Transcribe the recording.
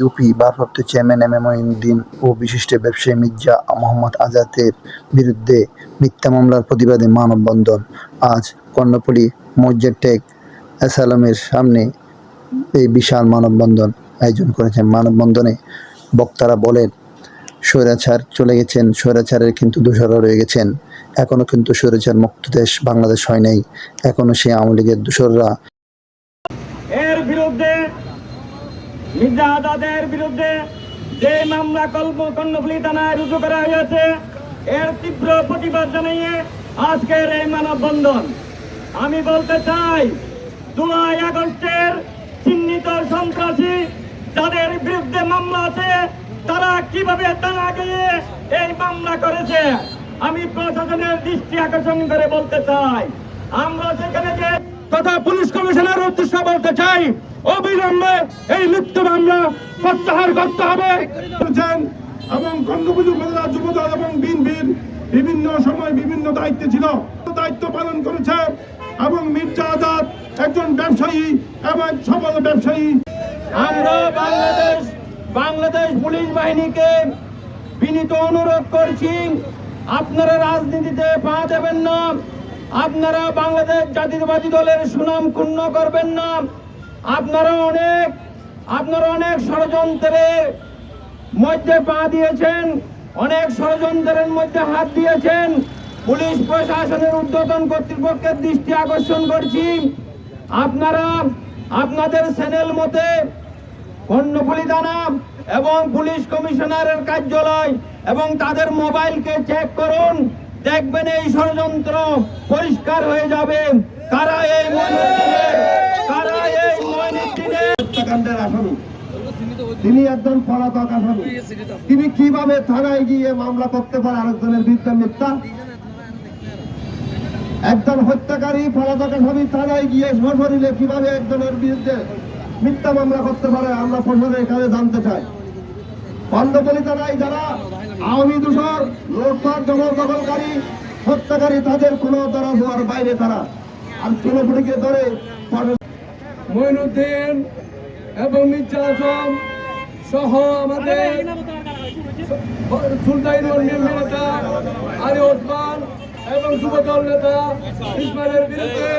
UP ভারপ্রাপ্ত chairman M A Moinuddin ও বিশিষ্ট ব্যবসায়ী মির্জা মোহাম্মদ আজাদের বিরুদ্ধে মিথ্যা মামলার প্রতিবাদে মানববন্ধন। আজ কর্ণফুলী মসজিদ টেক অ্যাসালামের সামনে এই বিশাল মানববন্ধন আয়োজন করেছেন। মানববন্ধনে বক্তারা বলেন, স্বৈরাচার চলে গেছেন, স্বৈরাচারের কিন্তু দোসররা রয়ে গেছেন। এখনও কিন্তু স্বৈরাচার মুক্ত দেশ বাংলাদেশ হয় নাই। এখনও সেই আওয়ামী লীগের দোসররা এর বিরুদ্ধে, মির্জা আজাদের বিরুদ্ধে যে মামলা কর্ণফুলী থানায় রুজু করা হয়েছে, এর তীব্র প্রতিবাদ জানিয়ে আজকের এই মানববন্ধন। আমি বলতে চাই, জুলাই আগস্টের চিহ্নিত সন্ত্রাসী যাদের বিরুদ্ধে মামলা আছে, তারা কিভাবে থানা গিয়ে এই মামলা করেছে, আমি প্রশাসনের দৃষ্টি আকর্ষণ করে বলতে চাই। আমরা সেখানে যে তথা পুলিশ কমিশনার উদ্দেশ্যে বলতে চাই, অবিলম্বে এই মিথ্যা মামলা প্রত্যাহার করতে হবে। এবং কর্ণফুলী উপজেলা যুবদল এবং বিএনপির বিভিন্ন সময় বিভিন্ন দায়িত্বে ছিল, দায়িত্ব পালন করেছে এবং মির্জা আজাদ একজন ব্যবসায়ী এবং সফল ব্যবসায়ী। আমরা বাংলাদেশ পুলিশ বাহিনীকে বিনীত অনুরোধ করছি, আপনারা রাজনীতিতে পা দেবেন না, আপনারা বাংলাদেশ জাতীয়তাবাদী দলের সুনাম ক্ষুণ্ণ করবেন না। আপনারা অনেক ষড়যন্ত্রের মধ্যে পা দিয়েছেন, অনেক ষড়যন্ত্রের মধ্যে হাত দিয়েছেন। পুলিশ প্রশাসনের ঊর্ধ্বতন কর্তৃপক্ষের দৃষ্টি আকর্ষণ করছি, আপনারা আপনাদের চ্যানেল মতে কর্ণফুলী থানা এবং পুলিশ কমিশনারের কার্যালয় এবং তাদের মোবাইলকে চেক করুন, দেখবেন এই ষড়যন্ত্র পরিষ্কার হয়ে যাবে। কারা এই হত্যাকাণ্ডের আসামি, তিনি একজন পলাতক আসামি। তিনি কিভাবে থানায় গিয়ে মামলা করতে পারে আরেকজনের বিরুদ্ধে মিথ্যা? একজন হত্যাকারী পলাতক আসামি থানায় গিয়ে সশরীরে কিভাবে একজনের বিরুদ্ধে মিথ্যা মামলা করতে পারে, আমরা প্রশাসনের কাছে জানতে চাই। কর্ণফুলী থানায় যারা আওয়ামী দোসর, লুটপাট, জবরদখলকারী, হত্যাকারী, তাদের কোনো ধরা হওয়ার বাইরে তারা। আর কর্ণফুলীকে ধরে মঈনুদ্দিন এবং মির্জা আজম সহ আমাদের সুলতান নেতা আলী ওসমান এবং যুবদল নেতা ইসমাইলের বিরুদ্ধে